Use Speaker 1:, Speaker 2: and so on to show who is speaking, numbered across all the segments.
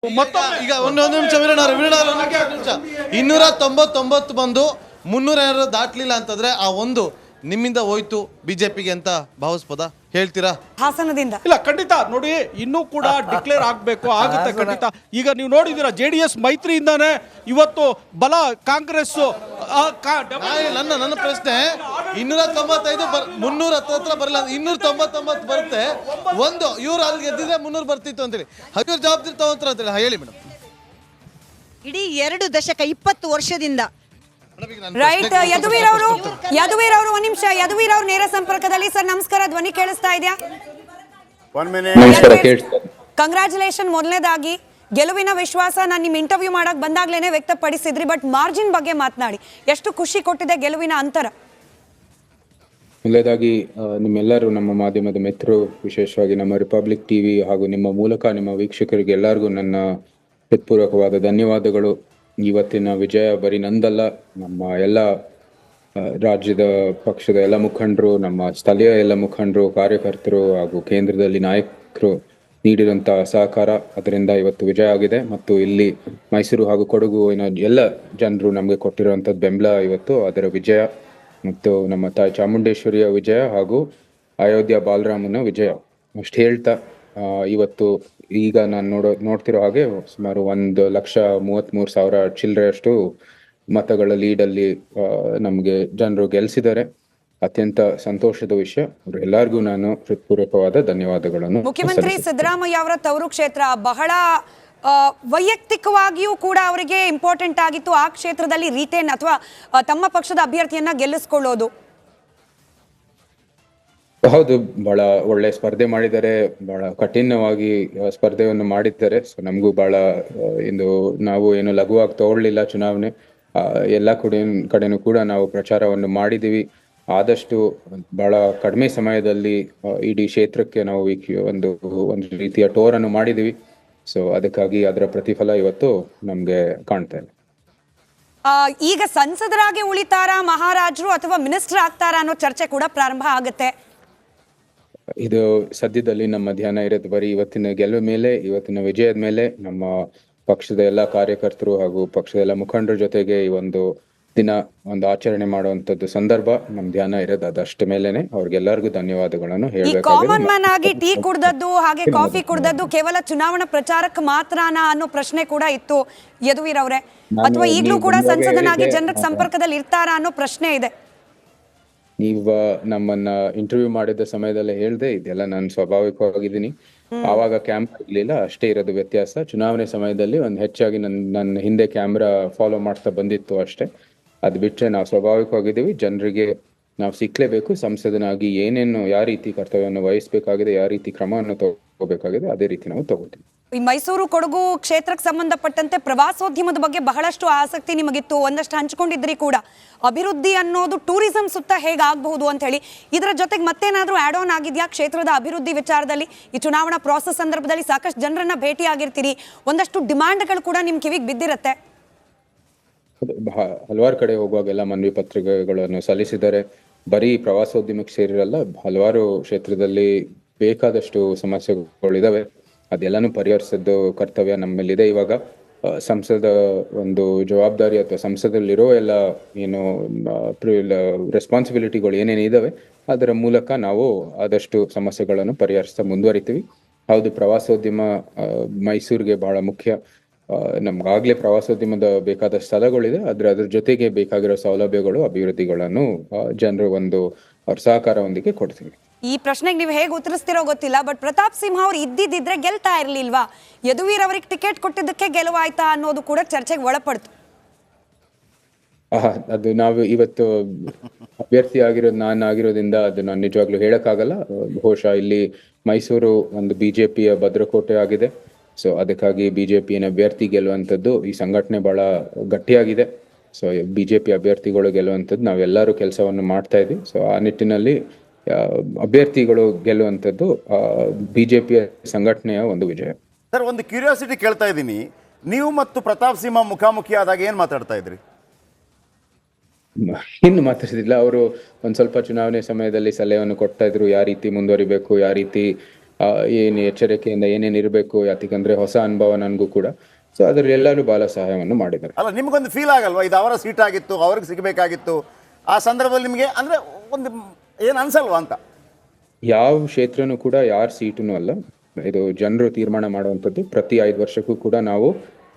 Speaker 1: ಮತ್ತೊಮ್ಮೆ ಈಗ ಒಂದು ನಿಮಿಷ ನಿಮಿಷ 299 ಬಂದು 300 ದಾಟ್ಲಿಲ್ಲ ಅಂತಂದ್ರೆ ಆ ಒಂದು ನಿಮ್ಮಿಂದ ಹೋಯ್ತು ಬಿಜೆಪಿಗೆ ಅಂತ ಭಾವಿಸ್ಬೋದಾ ಹೇಳ್ತೀರಾ?
Speaker 2: ಹಾಸನದಿಂದ
Speaker 3: ಇಲ್ಲ, ಖಂಡಿತ ನೋಡಿ, ಇನ್ನೂ ಕೂಡ ಡಿಕ್ಲೇರ್ ಆಗಬೇಕು, ಆಗುತ್ತೆ ಖಂಡಿತ. ಈಗ ನೀವು ನೋಡಿದ್ದೀರಾ JDS ಮೈತ್ರಿಯಿಂದಾನೆ ಇವತ್ತು ಬಲ ಕಾಂಗ್ರೆಸ್.
Speaker 1: ನನ್ನ ಪ್ರಶ್ನೆ 295 300 ಹತ್ರ ಬರಲ್ಲ, 299 ಬರುತ್ತೆ. ಒಂದು ಇವ್ರು ಅಲ್ಲಿ ಗೆದ್ದಿದ್ರೆ 300 ಬರ್ತಿತ್ತು ಅಂತೇಳಿ ಹಜೂರ್ ಜವಾಬ್ದಾರಿ ತಗೊಂತಾರ ಅಂತೇಳಿ ಹೇಳಿ ಮೇಡಮ್.
Speaker 2: ಇಡೀ 2 ದಶಕ 20 ವರ್ಷದಿಂದ
Speaker 4: ರೈಟ್. ಯದುವೀರ್ ಅವರು ಒಂದ್ ನಿಮಿಷ. ಯದುವೀರ್ ಅವರು ನೇರ ಸಂಪರ್ಕದಲ್ಲಿ. ಸರ್ ನಮಸ್ಕಾರ, ಧ್ವನಿ ಕೇಳಿಸ್ತಾ ಇದೆಯಾ? ಕಂಗ್ರಾಚುಲೇಷನ್. ಮೊದಲನೇದಾಗಿ ಗೆಲುವಿನ ವಿಶ್ವಾಸ ನಾನು ನಿಮ್ಮ ಇಂಟರ್ವ್ಯೂ ಮಾಡಕ್ ಬಂದಾಗ್ಲೇನೆ ವ್ಯಕ್ತಪಡಿಸಿದ್ರಿ, ಬಟ್ ಮಾರ್ಜಿನ್ ಬಗ್ಗೆ ಮಾತನಾಡಿ. ಎಷ್ಟು ಖುಷಿ ಕೊಟ್ಟಿದೆ ಗೆಲುವಿನ ಅಂತರ?
Speaker 5: ಮೊದಲನೇದಾಗಿ ನಿಮ್ಮೆಲ್ಲರೂ, ನಮ್ಮ ಮಾಧ್ಯಮದ ಮಿತ್ರರು, ವಿಶೇಷವಾಗಿ ನಮ್ಮ ರಿಪಬ್ಲಿಕ್ ಟಿವಿ ಹಾಗೂ ನಿಮ್ಮ ಮೂಲಕ ನಿಮ್ಮ ವೀಕ್ಷಕರಿಗೆ ಎಲ್ಲರಿಗೂ ನನ್ನ ಹೃತ್ಪೂರ್ವಕವಾದ ಧನ್ಯವಾದಗಳು. ಇವತ್ತಿನ ವಿಜಯ ಬರೀ ನಂದಲ್ಲ, ನಮ್ಮ ಎಲ್ಲ ರಾಜ್ಯದ ಪಕ್ಷದ ಎಲ್ಲ ಮುಖಂಡರು, ನಮ್ಮ ಸ್ಥಳೀಯ ಎಲ್ಲ ಮುಖಂಡರು, ಕಾರ್ಯಕರ್ತರು ಹಾಗೂ ಕೇಂದ್ರದಲ್ಲಿ ನಾಯಕರು ನೀಡಿರುವಂಥ ಸಹಕಾರ, ಅದರಿಂದ ಇವತ್ತು ವಿಜಯ ಆಗಿದೆ. ಮತ್ತು ಇಲ್ಲಿ ಮೈಸೂರು ಹಾಗೂ ಕೊಡಗುವಿನ ಎಲ್ಲ ಜನರು ನಮಗೆ ಕೊಟ್ಟಿರುವಂಥದ್ದು ಬೆಂಬಲ ಇವತ್ತು ಅದರ ವಿಜಯ. ಮತ್ತು ನಮ್ಮ ತಾಯಿ ಚಾಮುಂಡೇಶ್ವರಿಯ ವಿಜಯ ಹಾಗೂ ಅಯೋಧ್ಯ ಬಾಲರಾಮನ ವಿಜಯ. ಅಷ್ಟು ಹೇಳ್ತಾ ಇವತ್ತು ಈಗ ನಾನು ನೋಡ್ತಿರೋ ಹಾಗೆ ಸುಮಾರು 1,33,000 ಚಿಲ್ಲರೆಯಷ್ಟು ಮತಗಳ ಲೀಡಲ್ಲಿ ನಮಗೆ ಜನರು ಗೆಲ್ಲಿಸಿದ್ದಾರೆ. ಅತ್ಯಂತ ಸಂತೋಷದ ವಿಷಯ. ಎಲ್ಲರಿಗೂ ನಾನು ಹೃತ್ಪೂರ್ವಕವಾದ ಧನ್ಯವಾದಗಳನ್ನು.
Speaker 4: ಮುಖ್ಯಮಂತ್ರಿ ಸಿದ್ದರಾಮಯ್ಯ ಅವರ ತವರು ಕ್ಷೇತ್ರ ಬಹಳ ವೈಯಕ್ತಿಕವಾಗಿಯೂ ಕೂಡ ಅವರಿಗೆ ಇಂಪಾರ್ಟೆಂಟ್ ಆಗಿತ್ತು ಆ ಕ್ಷೇತ್ರದಲ್ಲಿ ರಿಟೇನ್ ಅಥವಾ ತಮ್ಮ ಪಕ್ಷದ ಅಭ್ಯರ್ಥಿಯನ್ನ ಗೆಲ್ಲಿಸಿಕೊಳ್ಳೋದು.
Speaker 5: ಹೌದು, ಬಹಳ ಒಳ್ಳೆ ಸ್ಪರ್ಧೆ ಮಾಡಿದ್ದಾರೆ, ಬಹಳ ಕಠಿಣವಾಗಿ ಸ್ಪರ್ಧೆಯನ್ನು ಮಾಡಿದ್ದಾರೆ. ಸೊ ನಮಗೂ ಬಹಳ ನಾವು ಏನು ಲಘುವಾಗಿ ತಗೊಳ್ಳಿಲ್ಲ ಚುನಾವಣೆ. ಎಲ್ಲ ಕಡೆನೂ ಕೂಡ ನಾವು ಪ್ರಚಾರವನ್ನು ಮಾಡಿದ್ದೀವಿ. ಆದಷ್ಟು ಬಹಳ ಕಡಿಮೆ ಸಮಯದಲ್ಲಿ ಇಡೀ ಕ್ಷೇತ್ರಕ್ಕೆ ನಾವು ಒಂದು ರೀತಿಯ ಟೂರ್ ಅನ್ನು ಮಾಡಿದ್ದೀವಿ. ಸೊ ಅದಕ್ಕಾಗಿ ಅದರ ಪ್ರತಿಫಲ ಇವತ್ತು ನಮ್ಗೆ ಕಾಣ್ತಾ ಇದೆ.
Speaker 4: ಈಗ ಸಂಸದರಾಗಿ ಉಳಿತಾರಾ ಮಹಾರಾಜರು ಅಥವಾ ಮಿನಿಸ್ಟರ್ ಆಗ್ತಾರಾ ಅನ್ನೋ ಚರ್ಚೆ ಕೂಡ ಪ್ರಾರಂಭ ಆಗುತ್ತೆ.
Speaker 5: ಇದು ಸದ್ಯದಲ್ಲಿ ನಮ್ಮ ಧ್ಯಾನ ಇರೋದು ಬರೀ ಇವತ್ತಿನ ಗೆಲುವ ಮೇಲೆ, ಇವತ್ತಿನ ವಿಜಯದ ಮೇಲೆ. ನಮ್ಮ ಪಕ್ಷದ ಎಲ್ಲ ಕಾರ್ಯಕರ್ತರು ಹಾಗೂ ಪಕ್ಷದ ಎಲ್ಲ ಮುಖಂಡರ ಜೊತೆಗೆ ಈ ಒಂದು ದಿನ ಒಂದು ಆಚರಣೆ ಮಾಡುವಂತದ್ದು ಸಂದರ್ಭ ನಮ್ ಧ್ಯಾನ ಇರೋದು ಅದಷ್ಟ ಮೇಲೆನೆ. ಅವ್ರಿಗೆಲ್ಲರಿಗೂ ಧನ್ಯವಾದಗಳನ್ನು
Speaker 4: ಹೇಳಬೇಕಾಗಿದೆ. ಕಾಮನ್ ಮ್ಯಾನ್ ಆಗಿ ಟೀ ಕುಡ್ದದ್ದು ಹಾಗೆ ಕಾಫಿ ಕುಡ್ದದ್ದು ಕೇವಲ ಚುನಾವಣಾ ಪ್ರಚಾರಕ್ಕೆ ಮಾತ್ರನಾ ಅನ್ನೋ ಪ್ರಶ್ನೆ ಕೂಡ ಇತ್ತು ಯದುವೀರ್ ಅವರೇ, ಅಥವಾ ಈಗಲೂ ಕೂಡ ಸಂಸದನಾಗಿ ಜನರ ಸಂಪರ್ಕದಲ್ಲಿ ಇರ್ತಾರಾ ಅನ್ನೋ ಪ್ರಶ್ನೆ ಇದೆ.
Speaker 5: ನೀವ ನಮ್ಮನ್ನ ಇಂಟರ್ವ್ಯೂ ಮಾಡಿದ ಸಮಯದಲ್ಲೇ ಹೇಳ್ದೆ, ಇದೆಲ್ಲ ನಾನು ಸ್ವಾಭಾವಿಕವಾಗಿದ್ದೀನಿ. ಆವಾಗ ಕ್ಯಾಮ್ರಾ ಇರ್ಲಿಲ್ಲ, ಅಷ್ಟೇ ಇರೋದು ವ್ಯತ್ಯಾಸ. ಚುನಾವಣೆ ಸಮಯದಲ್ಲಿ ಒಂದು ಹೆಚ್ಚಾಗಿ ನನ್ನ ಹಿಂದೆ ಕ್ಯಾಮ್ರಾ ಫಾಲೋ ಮಾಡ್ತಾ ಬಂದಿತ್ತು ಅಷ್ಟೇ. ಅದ್ ಬಿಟ್ರೆ ನಾವು ಸ್ವಾಭಾವಿಕವಾಗಿದ್ದೀವಿ. ಜನರಿಗೆ ನಾವು ಸಿಕ್ಲೇಬೇಕು. ಸಂಸದನಾಗಿ ಏನೇನು ಯಾವ ರೀತಿ ಕರ್ತವ್ಯವನ್ನು ವಹಿಸಬೇಕಾಗಿದೆ, ಯಾವ ರೀತಿ ಕ್ರಮವನ್ನು ತಗೋಬೇಕಾಗಿದೆ, ಅದೇ ರೀತಿ ನಾವು ತಗೋತೀವಿ.
Speaker 4: ಈ ಮೈಸೂರು ಕೊಡಗು ಕ್ಷೇತ್ರಕ್ಕೆ ಸಂಬಂಧಪಟ್ಟಂತೆ ಪ್ರವಾಸೋದ್ಯಮದ ಬಗ್ಗೆ ಬಹಳಷ್ಟು ಆಸಕ್ತಿ ನಿಮಗಿತ್ತು, ಒಂದಷ್ಟು ಹಂಚಿಕೊಂಡಿದ್ರಿ ಕೂಡ. ಅಭಿವೃದ್ಧಿ ಅನ್ನೋದು ಟೂರಿಸಂ ಸುತ್ತ ಹೇಗಾಗಬಹುದು ಅಂತ ಹೇಳಿ, ಇದರ ಜೊತೆಗೆ ಮತ್ತೇನಾದ್ರೂ ಆಡ್ ಆನ್ ಆಗಿದೆಯಾ ಕ್ಷೇತ್ರದ ಅಭಿವೃದ್ಧಿ ವಿಚಾರದಲ್ಲಿ? ಈ ಚುನಾವಣಾ ಪ್ರಾಸೆಸ್ ಸಂದರ್ಭದಲ್ಲಿ ಸಾಕಷ್ಟು ಜನರನ್ನ ಭೇಟಿ ಆಗಿರ್ತೀರಿ, ಒಂದಷ್ಟು ಡಿಮಾಂಡ್ಗಳು ಕೂಡ ನಿಮ್ ಕಿವಿಗೆ ಬಿದ್ದಿರತ್ತೆ.
Speaker 5: ಹಲವಾರು ಕಡೆ ಹೋಗುವಾಗೆಲ್ಲ ಮನವಿ ಪತ್ರಿಕೆಗಳನ್ನು ಸಲ್ಲಿಸಿದ್ದಾರೆ. ಬರೀ ಪ್ರವಾಸೋದ್ಯಮಕ್ಕೆ ಸೇರಿರಲ್ಲ, ಹಲವಾರು ಕ್ಷೇತ್ರದಲ್ಲಿ ಬೇಕಾದಷ್ಟು ಸಮಸ್ಯೆಗಳಿದಾವೆ. ಅದೆಲ್ಲಾನು ಪರಿಹರಿಸೋದು ಕರ್ತವ್ಯ ನಮ್ಮ ಮೇಲಿದೆ. ಇವಾಗ ಸಂಸದ ಒಂದು ಜವಾಬ್ದಾರಿ ಅಥವಾ ಸಂಸದಲ್ಲಿರೋ ಎಲ್ಲ ಏನು ರೆಸ್ಪಾನ್ಸಿಬಿಲಿಟಿಗಳು ಏನೇನು ಇದಾವೆ ಅದರ ಮೂಲಕ ನಾವು ಆದಷ್ಟು ಸಮಸ್ಯೆಗಳನ್ನು ಪರಿಹರಿಸ್ತಾ ಮುಂದುವರಿತೀವಿ. ಹೌದು, ಪ್ರವಾಸೋದ್ಯಮ ಮೈಸೂರಿಗೆ ಬಹಳ ಮುಖ್ಯ. ನಮ್ಗಾಗ್ಲೇ ಪ್ರವಾಸೋದ್ಯಮದ ಬೇಕಾದ ಸ್ಥಳಗಳಿದೆ, ಅದ್ರ ಜೊತೆಗೆ ಬೇಕಾಗಿರೋ ಸೌಲಭ್ಯಗಳು, ಅಭಿವೃದ್ಧಿಗಳನ್ನು ಜನರು ಅವ್ರ ಸಹಕಾರವೊಂದಿಗೆ ಕೊಡ್ತೀವಿ.
Speaker 4: ಈ ಪ್ರಶ್ನೆಗೆ ನೀವು ಹೇಗೆ ಉತ್ತರಿಸ್ತಿರೋ ಗೊತ್ತಿಲ್ಲ, ಬಟ್ ಪ್ರತಾಪ್ ಸಿಂಹ ಅವ್ರು ಇದ್ದಿದ್ರೆ ಗೆಲ್ತಾ ಇರ್ಲಿಲ್ವಾ? ಯದುವೀರ್ ಅವರಿಗೆ ಟಿಕೆಟ್ ಕೊಟ್ಟಿದ್ದಕ್ಕೆ ಗೆಲುವಾಯ್ತಾ ಅನ್ನೋದು ಕೂಡ ಚರ್ಚೆಗೆ ಒಳಪಡ್ತು.
Speaker 5: ಅದು ನಾವು ಇವತ್ತು ಅಭ್ಯರ್ಥಿ ನಾನು ಆಗಿರೋದ್ರಿಂದ ಅದು ನಾನು ನಿಜವಾಗ್ಲೂ ಹೇಳಕ್ಕಾಗಲ್ಲ. ಬಹುಶಃ ಇಲ್ಲಿ ಮೈಸೂರು ಒಂದು ಬಿಜೆಪಿಯ ಭದ್ರಕೋಟೆ ಆಗಿದೆ. ಸೊ ಅದಕ್ಕಾಗಿ ಬಿಜೆಪಿಯ ಅಭ್ಯರ್ಥಿ ಗೆಲ್ಲುವಂಥದ್ದು, ಈ ಸಂಘಟನೆ ಬಹಳ ಗಟ್ಟಿಯಾಗಿದೆ. ಸೊ ಬಿಜೆಪಿ ಅಭ್ಯರ್ಥಿಗಳು ಗೆಲ್ಲುವಂಥದ್ದು ನಾವೆಲ್ಲರೂ ಕೆಲಸವನ್ನು ಮಾಡ್ತಾ ಇದ್ದೀವಿ. ಸೊ ಆ ನಿಟ್ಟಿನಲ್ಲಿ ಅಭ್ಯರ್ಥಿಗಳು ಗೆಲ್ಲುವಂಥದ್ದು ಬಿಜೆಪಿಯ ಸಂಘಟನೆಯ ಒಂದು ವಿಜಯ.
Speaker 6: ಸರ್, ಒಂದು ಕ್ಯೂರಿಯಾಸಿಟಿ ಕೇಳ್ತಾ ಇದ್ದೀನಿ. ನೀವು ಮತ್ತು ಪ್ರತಾಪ್ ಸಿಂಹ ಮುಖಾಮುಖಿ ಆದಾಗ ಏನ್ ಮಾತಾಡ್ತಾ ಇದ್ರಿ?
Speaker 5: ಇನ್ನು ಮಾತಾಡ್ತಿದ್ದಿಲ್ಲ. ಅವರು ಒಂದ್ ಸ್ವಲ್ಪ ಚುನಾವಣೆ ಸಮಯದಲ್ಲಿ ಸಲಹೆಯನ್ನು ಕೊಡ್ತಾ ಇದ್ರು, ಯಾವ ರೀತಿ ಮುಂದುವರಿಬೇಕು, ಯಾವ ರೀತಿ ಏನು ಎಚ್ಚರಿಕೆಯಿಂದ ಏನೇನು ಇರಬೇಕು, ಯಾಕಂದ್ರೆ ಹೊಸ ಅನುಭವ ನನಗೂ ಕೂಡ. ಸೊ ಅದರಲ್ಲಿ ಎಲ್ಲರೂ ಬಹಳ ಸಹಾಯವನ್ನು ಮಾಡಿದ್ದಾರೆ.
Speaker 6: ಅಲ್ಲ, ನಿಮ್ಗೊಂದು ಫೀಲ್ ಆಗಲ್ವಾ, ಇದು ಅವರ ಸೀಟ್ ಆಗಿತ್ತು, ಅವ್ರಿಗೆ ಸಿಗಬೇಕಾಗಿತ್ತು, ಆ ಸಂದರ್ಭದಲ್ಲಿ ನಿಮಗೆ ಅಂದ್ರೆ ಒಂದು ಏನು ಅನ್ಸಲ್ವಾ ಅಂತ?
Speaker 5: ಯಾವ ಕ್ಷೇತ್ರನೂ ಕೂಡ ಯಾರ ಸೀಟೂ ಅಲ್ಲ, ಇದು ಜನರು ತೀರ್ಮಾನ ಮಾಡುವಂಥದ್ದು. ಪ್ರತಿ 5 ವರ್ಷಕ್ಕೂ ಕೂಡ ನಾವು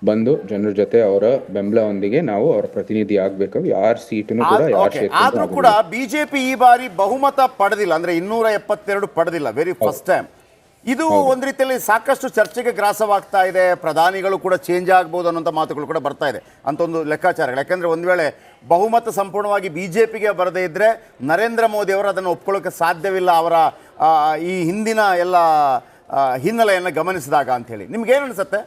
Speaker 5: ಬಂದು ಜನರ ಜೊತೆ ಅವರ ಬೆಂಬಲದೊಂದಿಗೆ ನಾವು ಅವರ ಪ್ರತಿನಿಧಿ ಆಗ್ಬೇಕು. ಯಾರ ಸೀಟನ್ನು ಕೂಡ ಯಾರ ಕ್ಷೇತ್ರ
Speaker 6: ಆದ್ರೂ ಕೂಡ ಬಿಜೆಪಿ ಈ ಬಾರಿ ಬಹುಮತ ಪಡೆದಿಲ್ಲ, ಅಂದ್ರೆ 272 ಪಡೆದಿಲ್ಲ, ವೆರಿ ಫಸ್ಟ್ ಟೈಮ್. ಇದು ಒಂದ್ ರೀತಿಯಲ್ಲಿ ಸಾಕಷ್ಟು ಚರ್ಚೆಗೆ ಗ್ರಾಸವಾಗ್ತಾ ಇದೆ. ಪ್ರಧಾನಿಗಳು ಕೂಡ ಚೇಂಜ್ ಆಗ್ಬೋದು ಅನ್ನೋಂಥ ಮಾತುಗಳು ಕೂಡ ಬರ್ತಾ ಇದೆ ಅಂತ ಒಂದು ಲೆಕ್ಕಾಚಾರಗಳು. ಯಾಕಂದ್ರೆ ಒಂದ್ ವೇಳೆ ಬಹುಮತ ಸಂಪೂರ್ಣವಾಗಿ ಬಿಜೆಪಿಗೆ ಬರದೇ ಇದ್ರೆ ನರೇಂದ್ರ ಮೋದಿ ಅವರು ಅದನ್ನು ಒಪ್ಕೊಳ್ಳೋಕೆ ಸಾಧ್ಯವಿಲ್ಲ, ಅವರ ಈ ಹಿಂದಿನ ಎಲ್ಲ ಹಿನ್ನೆಲೆಯನ್ನು ಗಮನಿಸಿದಾಗ ಅಂತ ಹೇಳಿ. ನಿಮ್ಗೆ ಏನು ಅನ್ಸುತ್ತೆ?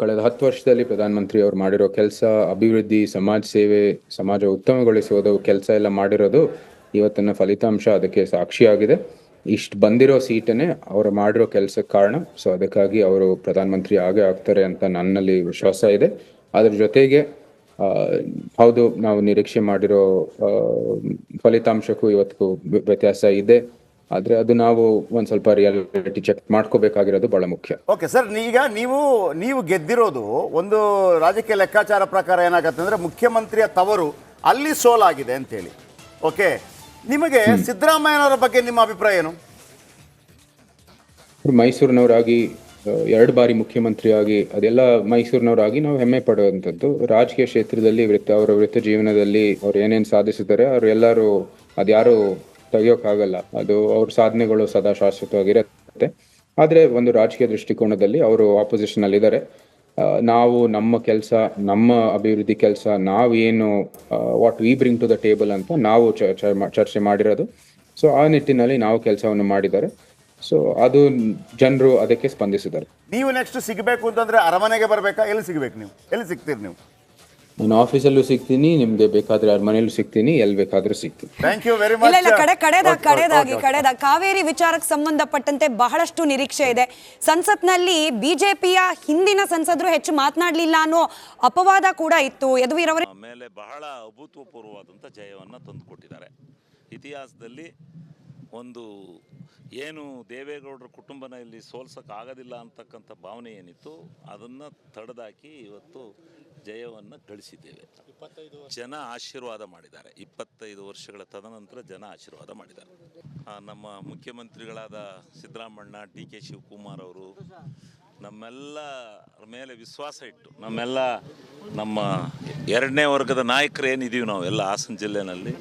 Speaker 5: ಕಳೆದ 10 ವರ್ಷದಲ್ಲಿ ಪ್ರಧಾನಮಂತ್ರಿ ಅವರು ಮಾಡಿರೋ ಕೆಲಸ, ಅಭಿವೃದ್ಧಿ, ಸಮಾಜ ಸೇವೆ, ಸಮಾಜ ಉತ್ತಮಗೊಳಿಸುವುದು ಕೆಲಸ ಎಲ್ಲ ಮಾಡಿರೋದು ಇವತ್ತಿನ ಫಲಿತಾಂಶ ಅದಕ್ಕೆ ಸಾಕ್ಷಿಯಾಗಿದೆ. ಇಷ್ಟು ಬಂದಿರೋ ಸೀಟನ್ನೇ ಅವರು ಮಾಡಿರೋ ಕೆಲಸಕ್ಕೆ ಕಾರಣ. ಸೊ ಅದಕ್ಕಾಗಿ ಅವರು ಪ್ರಧಾನಮಂತ್ರಿ ಆಗೇ ಆಗ್ತಾರೆ ಅಂತ ನನ್ನಲ್ಲಿ ವಿಶ್ವಾಸ ಇದೆ. ಅದ್ರ ಜೊತೆಗೆ ಹೌದು, ನಾವು ನಿರೀಕ್ಷೆ ಮಾಡಿರೋ ಫಲಿತಾಂಶಕ್ಕೂ ಇವತ್ತಿಗೂ ವ್ಯತ್ಯಾಸ ಇದೆ. ಆದ್ರೆ ಅದು ನಾವು ಒಂದ್ ಸ್ವಲ್ಪ ರಿಯಾಲಿಟಿ ಚೆಕ್ ಮಾಡ್ಕೋಬೇಕಾಗಿರೋದು ಬಹಳ ಮುಖ್ಯ.
Speaker 6: ಓಕೆ ಸರ್, ಈಗ ನೀವು ಗೆದ್ದಿರೋದು ಒಂದು ರಾಜಕೀಯ ಲೆಕ್ಕಾಚಾರ ಪ್ರಕಾರ ಏನಾಗತ್ತೆ ಅಂದ್ರೆ ಮುಖ್ಯಮಂತ್ರಿಯ ತವರು ಅಲ್ಲಿ ಸೋಲಾಗಿದೆ ಅಂತೇಳಿ. ಓಕೆ, ನಿಮಗೆ ಸಿದ್ದರಾಮಯ್ಯನವರ ಬಗ್ಗೆ ನಿಮ್ಮ ಅಭಿಪ್ರಾಯ ಏನು?
Speaker 5: ಮೈಸೂರಿನವರಾಗಿ 2 ಬಾರಿ ಮುಖ್ಯಮಂತ್ರಿಯಾಗಿ ಅದೆಲ್ಲ ಮೈಸೂರಿನವರಾಗಿ ನಾವು ಹೆಮ್ಮೆ ಪಡುವಂಥದ್ದು. ರಾಜಕೀಯ ಕ್ಷೇತ್ರದಲ್ಲಿ ಅವರ ವೃತ್ತಿ ಜೀವನದಲ್ಲಿ ಅವ್ರು ಏನೇನು ಸಾಧಿಸಿದ್ದಾರೆ ಅವರೆಲ್ಲರೂ ಅದ್ಯಾರು ತೆಗಿಯೋಕ್ಕಾಗಲ್ಲ. ಅದು ಅವ್ರ ಸಾಧನೆಗಳು ಸದಾ ಶಾಶ್ವತವಾಗಿರುತ್ತೆ. ಆದ್ರೆ ಒಂದು ರಾಜಕೀಯ ದೃಷ್ಟಿಕೋನದಲ್ಲಿ ಅವರು ಆಪೋಸಿಷನ್ ಅಲ್ಲಿ ಇದ್ದಾರೆ. ನಾವು ನಮ್ಮ ಕೆಲಸ, ನಮ್ಮ ಅಭಿವೃದ್ಧಿ ಕೆಲಸ, ನಾವೇನು what we bring to the table ಅಂತ ನಾವು ಚರ್ಚೆ ಮಾಡಿರೋದು. ಸೊ ಆ ನಿಟ್ಟಿನಲ್ಲಿ ನಾವು ಕೆಲಸವನ್ನು ಮಾಡಿದ್ದಾರೆ. ಸೊ ಅದು ಜನರು ಅದಕ್ಕೆ ಸ್ಪಂದಿಸಿದ್ದಾರೆ.
Speaker 6: ನೀವು ನೆಕ್ಸ್ಟ್ ಸಿಗಬೇಕು ಅಂತಂದ್ರೆ ಅರಮನೆಗೆ ಬರಬೇಕಾ? ಎಲ್ಲಿ ಸಿಗ್ಬೇಕು? ನೀವು ಎಲ್ಲಿ ಸಿಗ್ತೀರಿ? ನೀವು
Speaker 5: ನಾನು ಆಫೀಸಲ್ಲೂ ಸಿಗ್ತೀನಿ, ನಿಮ್ಗೆ ಬೇಕಾದ್ರೆ ಅರಮನೆಯಲ್ಲೂ ಸಿಗ್ತೀನಿ, ಎಲ್ಲಿ ಬೇಕಾದ್ರೂ ಸಿಗ್ತೀನಿ.
Speaker 6: Thank you very much.
Speaker 4: ಕಡೆದಾಗಿ ಕಾವೇರಿ ವಿಚಾರಕ್ಕೆ ಸಂಬಂಧಪಟ್ಟಂತೆ ಬಹಳಷ್ಟು ನಿರೀಕ್ಷೆ ಇದೆ. ಸಂಸತ್ನಲ್ಲಿ ಬಿಜೆಪಿಯ ಹಿಂದಿನ ಸಂಸದರು ಹೆಚ್ಚು ಮಾತನಾಡಲಿಲ್ಲ ಅನ್ನೋ ಅಪವಾದ ಕೂಡ ಇತ್ತು. ಯದುವೀರ್ ಅವರ
Speaker 7: ಮೇಲೆ ಬಹಳ ಅಭೂತಪೂರ್ವವಾದಂಥ ಜಯವನ್ನು ತಂದುಕೊಟ್ಟಿದ್ದಾರೆ. ಇತಿಹಾಸದಲ್ಲಿ ಒಂದು ಏನು ದೇವೇಗೌಡರ ಕುಟುಂಬನ ಇಲ್ಲಿ ಸೋಲ್ಸೋಕ್ಕಾಗೋದಿಲ್ಲ ಅಂತಕ್ಕಂಥ ಭಾವನೆ ಏನಿತ್ತು ಅದನ್ನು ತಡೆದಾಕಿ ಇವತ್ತು ಜಯವನ್ನು ಗಳಿಸಿದ್ದೇವೆ. ಜನ ಆಶೀರ್ವಾದ ಮಾಡಿದ್ದಾರೆ. 25 ವರ್ಷಗಳ ತದನಂತರ ಜನ ಆಶೀರ್ವಾದ ಮಾಡಿದ್ದಾರೆ. ನಮ್ಮ ಮುಖ್ಯಮಂತ್ರಿಗಳಾದ ಸಿದ್ದರಾಮಣ್ಣ, DK ಶಿವಕುಮಾರ್ ಅವರು ನಮ್ಮೆಲ್ಲರ ಮೇಲೆ ವಿಶ್ವಾಸ ಇಟ್ಟು ನಮ್ಮ 2ನೇ ವರ್ಗದ ನಾಯಕರು ಏನಿದ್ದೀವಿ ನಾವು ಎಲ್ಲ ಹಾಸನ ಜಿಲ್ಲೆನಲ್ಲಿ,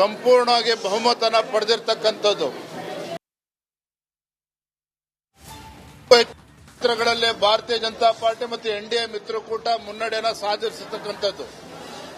Speaker 8: ಸಂಪೂರ್ಣವಾಗಿ ಬಹುಮತನ ಪಡೆದಿರ್ತಕ್ಕಂಥದ್ದು. ಕ್ಷೇತ್ರಗಳಲ್ಲೇ ಭಾರತೀಯ ಜನತಾ ಪಾರ್ಟಿ ಮತ್ತು NDA ಮಿತ್ರಕೂಟ ಮುನ್ನಡೆಯನ್ನು ಸಾಧಿಸಿರ್ತಕ್ಕಂಥದ್ದು.